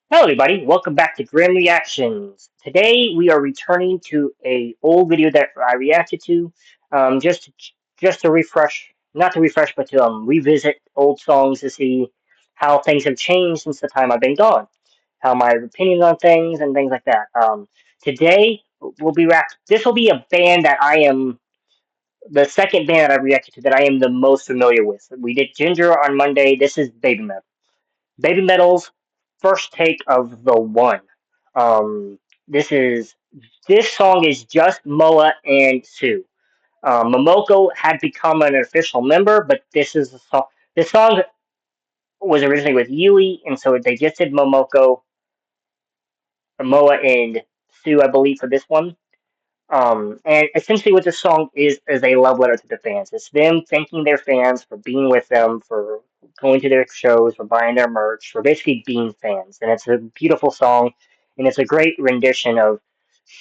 Hello, everybody. Welcome back to Grim Reactions. Today we are returning to a old video that I reacted to, um, just to, just to refresh, not to refresh, but to revisit old songs to see how things have changed since the time I've been gone, how my opinions on things and things like that. Today we'll be react. This will be a band that I am the second band that I reacted to that I am the most familiar with. We did Ginger on Monday. This is Baby Metal. Baby Metal's first take of the one. Um, this is this song is just Moa and Sue. Momoko had become an official member, but this is the song. This song was originally with Yui, and so they just did Moa and Sue, I believe, for this one. And essentially, what this song is a love letter to the fans. It's them thanking their fans for being with them, for going to their shows, for buying their merch, for basically being fans. And it's a beautiful song, and it's a great rendition of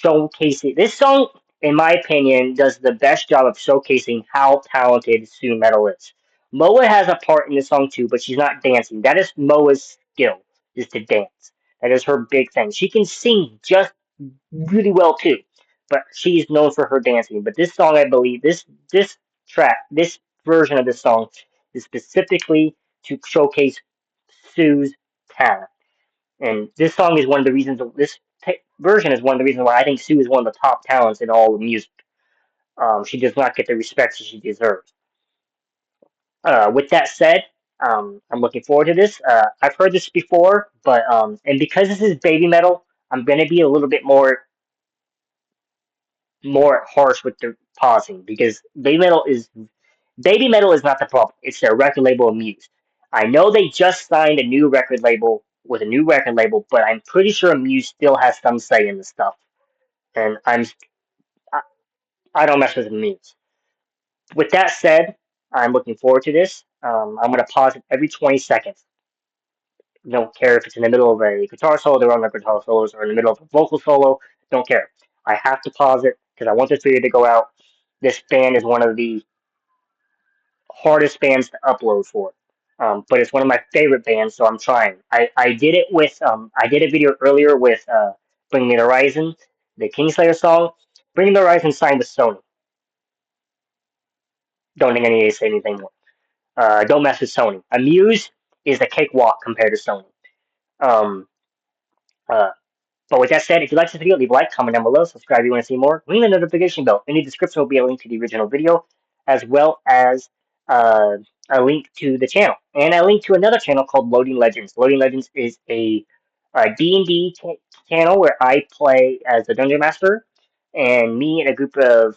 showcasing. This song, in my opinion, does the best job of showcasing how talented Sue Metal is. Moa has a part in the song too, but she's not dancing. That is Moa's skill, is to dance. That is her big thing. She can sing just really well too, but she's known for her dancing. But this song, I believe, this track, this version of this song, is specifically to showcase Sue's talent. And this song is one of the reasons. Version is one of the reasons why I think Sue is one of the top talents in all of music. She does not get the respect she deserves. With that said, I'm looking forward to this. I've heard this before, but and because this is baby metal, I'm gonna be a little bit more harsh with the pausing because baby metal is not the problem. It's their record label Muse. I know they just signed a new record label with a new record label, but I'm pretty sure Muse still has some say in the stuff. And I, I don't mess with Muse. With that said, I'm looking forward to this. I'm gonna pause it every 20 seconds. Don't care if it's in the middle of a guitar solo, they're on the guitar solos, or in the middle of a vocal solo. Don't care. I have to pause it because I want this video to go out. This band is one of the hardest bands to upload for. But it's one of my favorite bands, so I'm trying. I did it with I did a video earlier with Bring Me the Horizon, the Kingslayer song. Bring Me the Horizon signed with Sony. Don't think I need to say anything more. Don't mess with Sony. Amuse is a cakewalk compared to Sony. Um, uh, But with that said, if you like this video, leave a like, comment down below, subscribe if you want to see more. Ring the notification bell. In the description will be a link to the original video, as well as uh, a link to the channel. And a link to another channel called Loading Legends. Loading Legends is a D&D channel where I play as the Dungeon Master, and me and a group of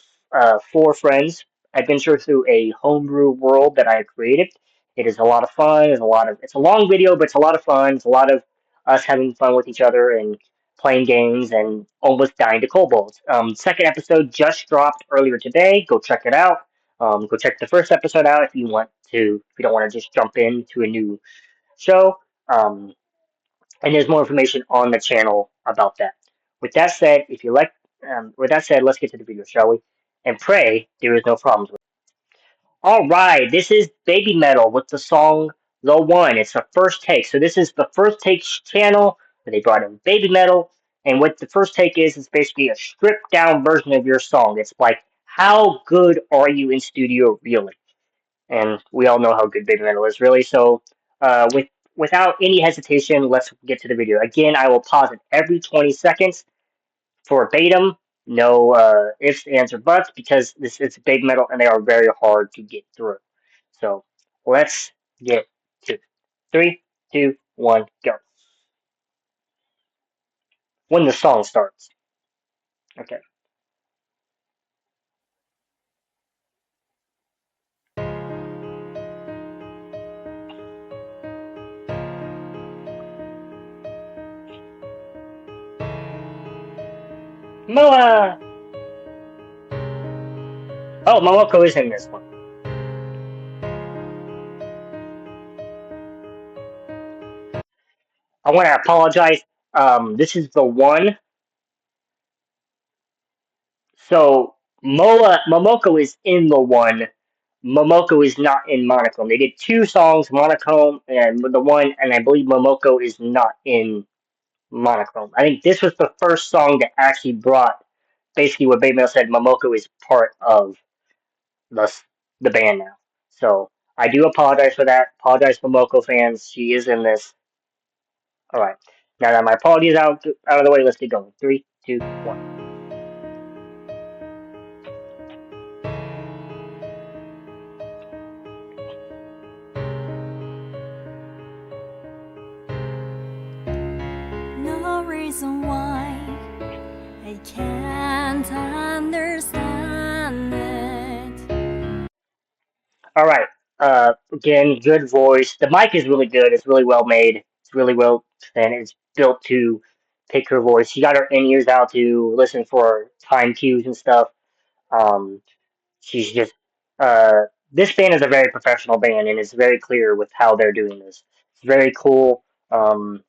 four friends adventure through a homebrew world that I have created. It is a lot of fun. It's a long video, but it's a lot of fun. It's a lot of us having fun with each other and playing games and almost dying to kobolds. Second episode just dropped earlier today. Go check it out. Go check the first episode out if you want to. If you don't want to just jump into a new show. Um, and there's more information on the channel about that. With that said, if you like, with that said, let's get to the video, shall we? And pray there is no problems. All right, this is Baby Metal with the song The One. It's the first take. So this is the first take channel where they brought in Baby Metal. And what the first take is, it's basically a stripped down version of your song. It's like, how good are you in studio, really? And we all know how good Baby Metal is, really. So without any hesitation, let's get to the video. Again, I will pause it every 20 seconds for verbatim, no ifs, ands, or buts, because this is big metal and they are very hard to get through. So let's get to it. 3, 2, 1, go. When the song starts. Okay. Moa! Oh, Momoko is in this one. I want to apologize. This is the one. So Momoko is in the one. Momoko is not in Monochrome. They did two songs, Monochrome and the one, and I believe Momoko is not in. Monochrome. I think this was the first song that actually brought basically what Baby Metal said. Momoko is part of the the band now. So I do apologize for that. Apologize for Momoko fans. She is in this. All right. Now that my apologies out of the way, let's get going. Three, two, one. No reason why I can't understand it. All right. Again, good voice. The mic is really good. It's really well made. It's really well and it's built to pick her voice. She got her in ears out to listen for time cues and stuff. Um, she's just this band is a very professional band and it's very clear with how they're doing this. It's very cool. I'm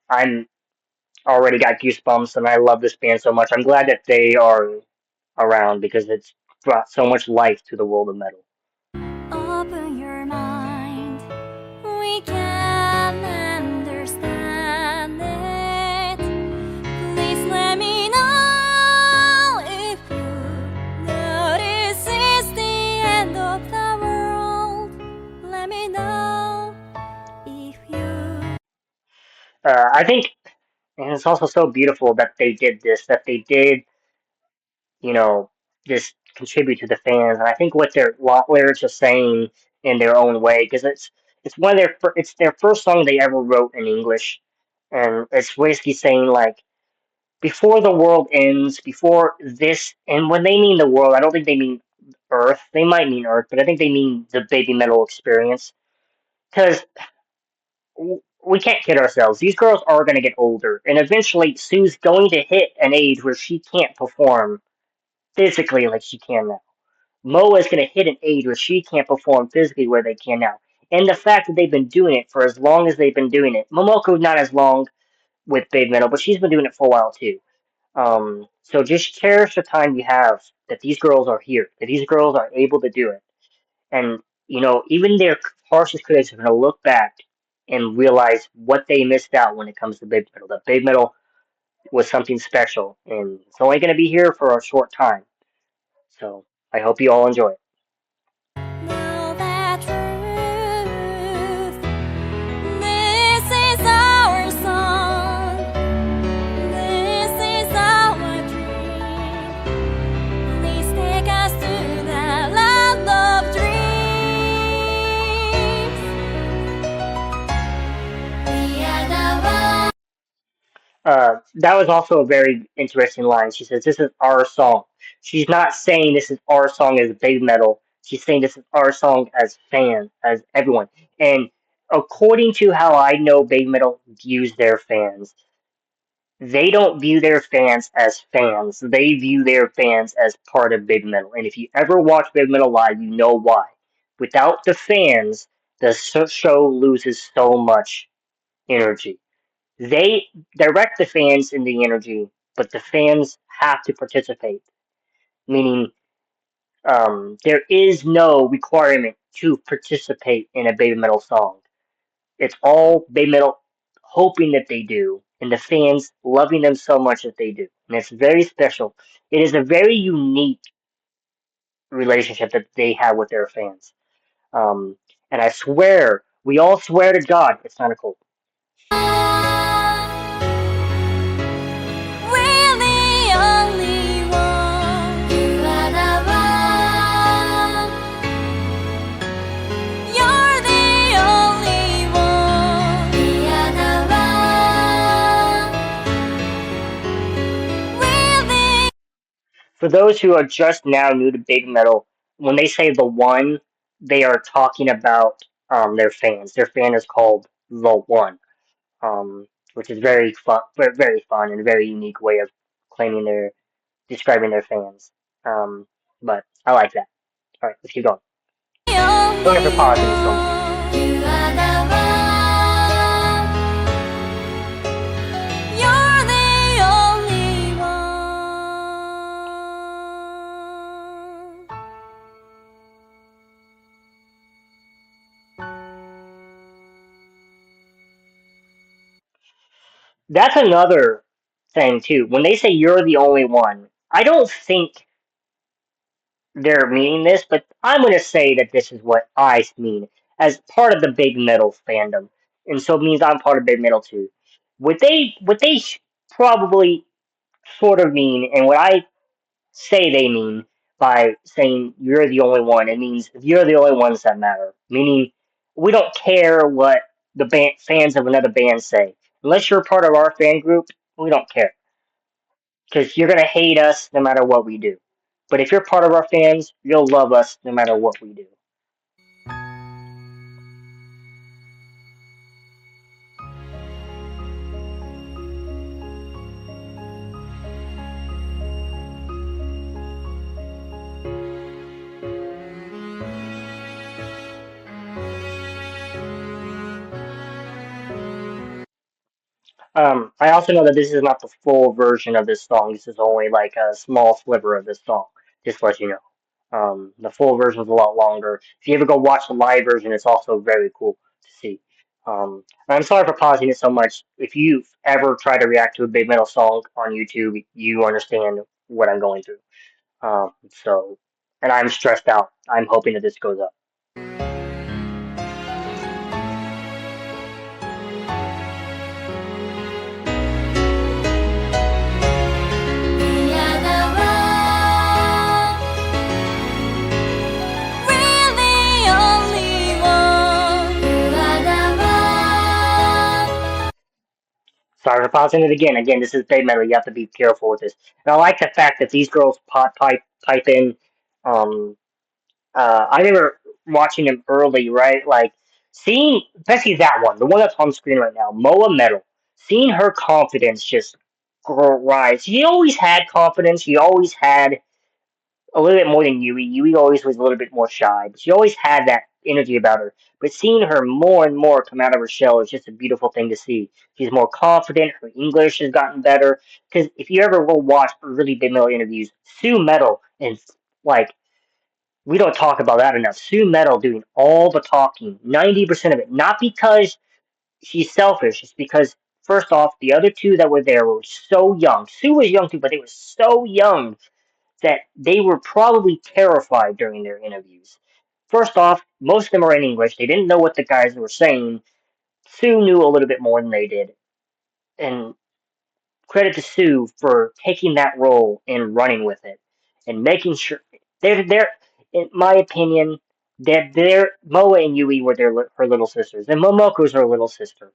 already got goosebumps and I love this band so much. I'm glad that they are around because it's brought so much life to the world of metal. Open your mind, we can understand it. Please let me know if you notice it's the end of the world. Let me know if you. I think, and it's also so beautiful that they did this, that they did, you know, just contribute to the fans. And I think what their lyrics are saying in their own way, because it's one of it's their first song they ever wrote in English, and it's basically saying like before the world ends, before this, and when they mean the world, I don't think they mean Earth. They might mean Earth, but I think they mean the baby metal experience. Because we can't kid ourselves. These girls are going to get older, and eventually Sue's going to hit an age where she can't perform physically like she can now. Moa is going to hit an age where she can't perform physically where they can now. And the fact that they've been doing it for as long as they've been doing it, Momoko not as long with Big Metal, but she's been doing it for a while too. So just cherish the time you have that these girls are here, that these girls are able to do it. And, even their harshest critics are going to look back and realize what they missed out when it comes to Big Metal. That Big Metal was something special, and it's only going to be here for a short time. So I hope you all enjoy it. Know the truth. This is our song. This is our dream. Please take us to the land of dreams. We are the one. That was also a very interesting line. She says, "This is our song." She's not saying this is our song as Big Metal. She's saying this is our song as fans, as everyone. And according to how I know Big Metal views their fans, they don't view their fans as fans. They view their fans as part of Big Metal. And if you ever watch Big Metal live, you know why. Without the fans, the show loses so much energy. They direct the fans in the energy, but the fans have to participate. Meaning, there is no requirement to participate in a Baby Metal song. It's all Baby Metal hoping that they do, and the fans loving them so much that they do. And it's very special. It is a very unique relationship that they have with their fans. Um, and I swear, we all swear to God, it's not a cult. We're the only one. You are the one. You're the only one. We are the one. We're the. For those who are just now new to Big Metal, when they say the one, they are talking about their fans. Their fan is called the One, which is very fun, very fun, and a very unique way of claiming describing their fans. Um, but I like that. All right, let's keep going. Sorry for Only pausing so much. one. You are the one. You're the only one. That's another. thing too. When they say you're the only one, I don't think they're meaning this, but I'm going to say that this is what I mean as part of the big metal fandom, and so it means I'm part of big metal too. What they probably sort of mean, and what I say they mean by saying you're the only one, it means you're the only ones that matter. Meaning, we don't care what the fans of another band say, unless you're part of our fan group. We don't care because you're gonna hate us no matter what we do. But if you're part of our fans, you'll love us no matter what we do. I also know that this is not the full version of this song. This is only like a small sliver of this song. Just to let you know. The full version is a lot longer. If you ever go watch the live version, it's also very cool to see. And I'm sorry for pausing it so much. If you've ever tried to react to a big metal song on YouTube, you understand what I'm going through. So, and I'm stressed out. I'm hoping that this goes up. We are the one, really only one. You are the one. Sorry for pausing it again. Again, this is big metal. You have to be careful with this. And I like the fact that these girls pipe in. Um, I remember watching them early, right? Like seeing, especially that one, the one that's on screen right now, Moa Metal. Seeing her confidence just rise. She always had confidence. She always had a little bit more than Yui. Yui always was a little bit more shy, but she always had that energy about her. But seeing her more and more come out of her shell is just a beautiful thing to see. She's more confident. Her English has gotten better. Because if you ever will watch really big metal interviews, Sue Metal and like we don't talk about that enough. Sue Metal doing all the talking, 90% of it, not because she's selfish. It's because first off, the other two that were there were so young. Sue was young too, but they were so young that they were probably terrified during their interviews. First off, most of them are in English. They didn't know what the guys were saying. Sue knew a little bit more than they did. And credit to Sue for taking that role and running with it and making sure they're in my opinion, they're Moa and Yui were her little sisters. And Momoko's her little sister.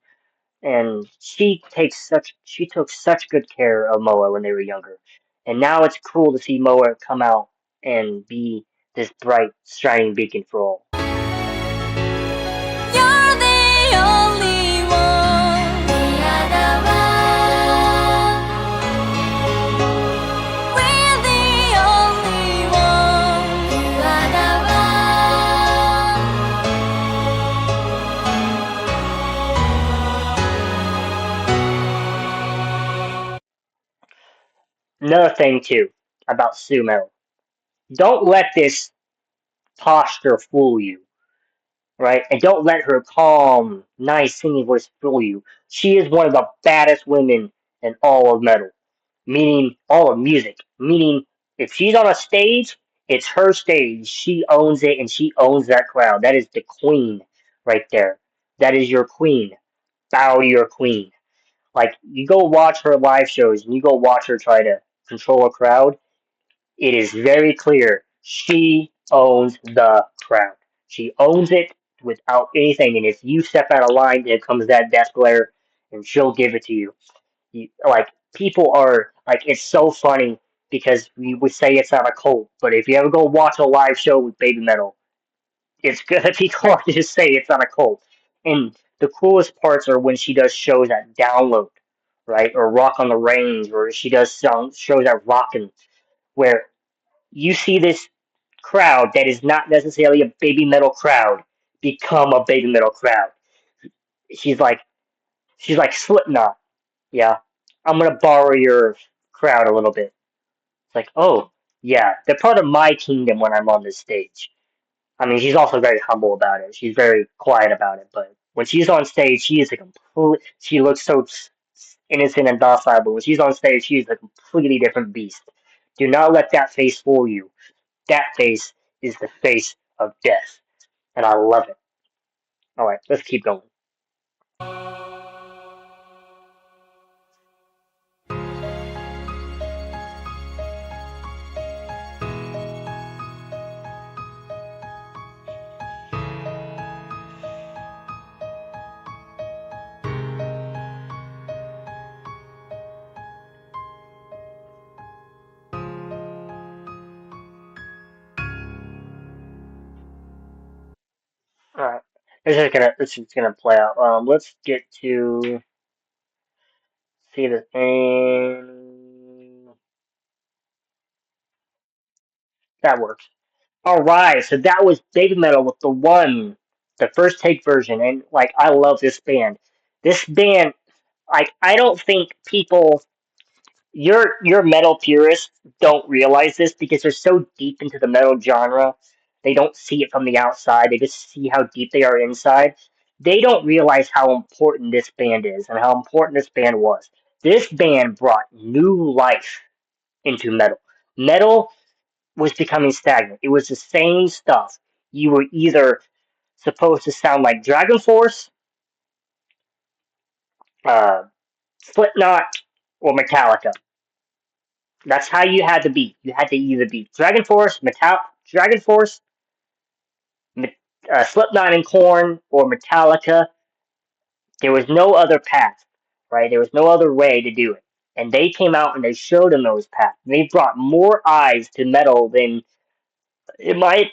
And she took such good care of Moa when they were younger. And now it's cool to see Moa come out and be this bright, shining beacon for all. You're the only one. We are the one. We're the only one. You are the Another thing too about Sumo. Don't let this posture fool you, right? And don't let her calm, nice singing voice fool you. She is one of the baddest women in all of metal, meaning all of music. Meaning, if she's on a stage, it's her stage. She owns it and she owns that crowd. That is the queen right there. That is your queen. Bow to your queen. Like, you go watch her live shows and you go watch her try to control a crowd, it is very clear she owns the crowd. She owns it without anything. And if you step out of line, here comes that death glare, and she'll give it to you. Like people are like, it's so funny because we would say it's not a cult, but if you ever go watch a live show with Baby Metal, it's gonna be hard to just say it's not a cult. And the coolest parts are when she does shows at Download, right, or Rock on the Range, or she does shows at Rockin', where you see this crowd that is not necessarily a baby metal crowd become a baby metal crowd. She's like she's like Slipknot. Yeah, I'm gonna borrow your crowd a little bit. It's like, oh yeah, they're part of my kingdom when I'm on this stage. I mean, she's also very humble about it. She's very quiet about it, but when she's on stage, she is a complete. She looks so. innocent and docile, but when she's on stage, she's a completely different beast. Do not let that face fool you. That face is the face of death, and I love it. All right, let's keep going. All right, this is gonna play out. Let's get to see this, and that works. All right, so that was Baby Metal with the one, the first take version, and like I love this band. This band, like I don't think people, your metal purists don't realize this because they're so deep into the metal genre. They don't see it from the outside. They just see how deep they are inside. They don't realize how important this band is and how important this band was. This band brought new life into metal. Metal was becoming stagnant. It was the same stuff. You were either supposed to sound like Dragon Force, uh, Slipknot, or Metallica. That's how you had to be. You had to either be Dragon Force, Slipknot and Korn, or Metallica. There was no other path, right? There was no other way to do it. And they came out and they showed them those paths. They brought more eyes to metal than it might.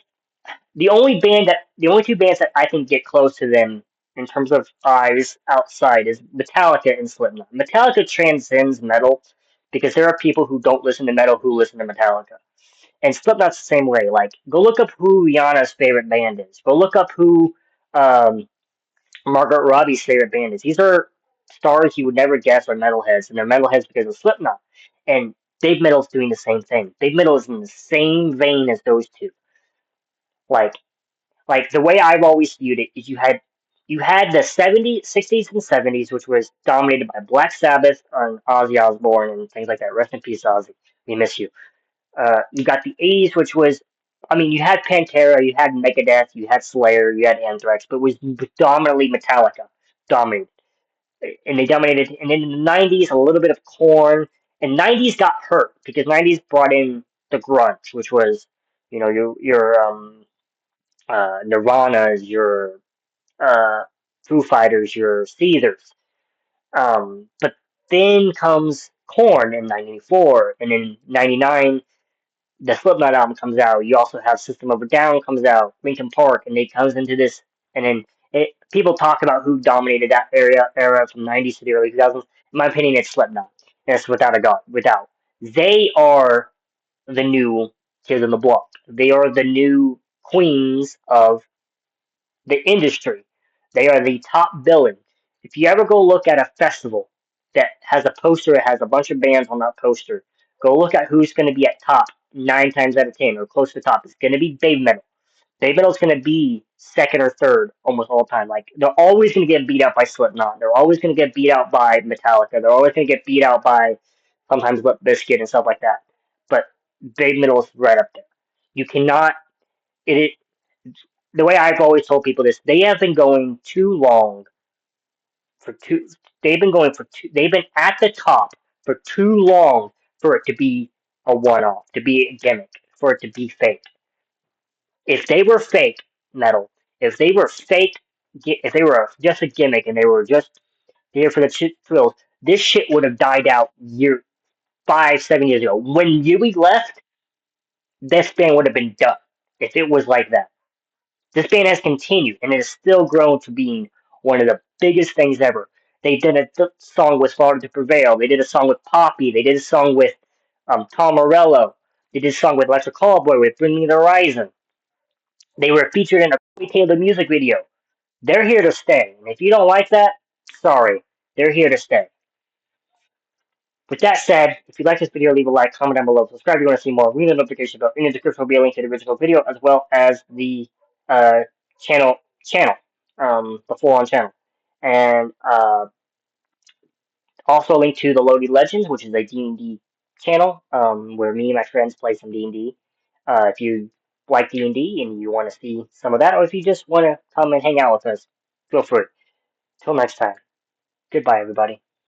The only two bands that I can get close to them in terms of eyes outside is Metallica and Slipknot. Metallica transcends metal because there are people who don't listen to metal who listen to Metallica. And Slipknot's the same way. Like, go look up who Rihanna's favorite band is. Go look up who um, Margaret Robbie's favorite band is. These are stars you would never guess are metalheads, and they're metalheads because of Slipknot. And Dave Metal's doing the same thing. Dave Metal is in the same vein as those two. Like, like the way I've always viewed it is you had the 70s, 60s, and 70s, which was dominated by Black Sabbath and Ozzy Osbourne and things like that. Rest in peace, Ozzy. We miss you. You got the 80s, which was, I mean, you had Pantera, you had Megadeth, you had Slayer, you had Anthrax, but it was predominantly Metallica dominated. And they dominated. And then in the 90s, a little bit of Korn. And 90s got hurt because 90s brought in the grunge, which was, your Nirvana's, your Foo Fighters, your Caesars. But then comes Korn in '94, and in '99 the Slipknot album comes out. You also have System of a Down comes out, Linkin Park, and it comes into this, and then people talk about who dominated that era from '90s to the early 2000s. In my opinion, it's Slipknot. Yes, without a doubt, without they are the new kids on the block. They are the new queens of the industry. They are the top billing. If you ever go look at a festival that has a poster that has a bunch of bands on that poster, go look at who's going to be at top 9 times out of 10 or close to the top. It's going to be Baby Metal. Baby Metal is going to be second or third almost all the time. Like they're always going to get beat out by Slipknot. They're always going to get beat out by Metallica. They're always going to get beat out by sometimes Limp Bizkit and stuff like that. But Baby Metal is right up there. You cannot. It the way I've always told people this, they have been going too long for two. They've been going for two. They've been at the top for too long for it to be a one-off, to be a gimmick, for it to be fake. If they were fake metal, if they were fake, if they were just a gimmick and they were just here for the thrills, this shit would have died out 5, 7 years ago. When Yui left, this band would have been done if it was like that. This band has continued, and it has still grown to being one of the biggest things ever. They did a song with Slaughter to Prevail. They did a song with Poppy. They did a song with Tom Morello. They did a song with Electric Callboy with Bring Me the Horizon. They were featured in a Taylor music video. They're here to stay. And if you don't like that, sorry. They're here to stay. With that said, if you like this video, leave a like, comment down below, subscribe if you want to see more. Read the notification bell. In the description will be a link to the original video as well as the uh, channel, the full-on channel. And Also, a link to the Loaded Legends, which is a D&D channel where me and my friends play some D&D. If you like D&D and you want to see some of that, or if you just want to come and hang out with us, feel free. Till next time, goodbye, everybody.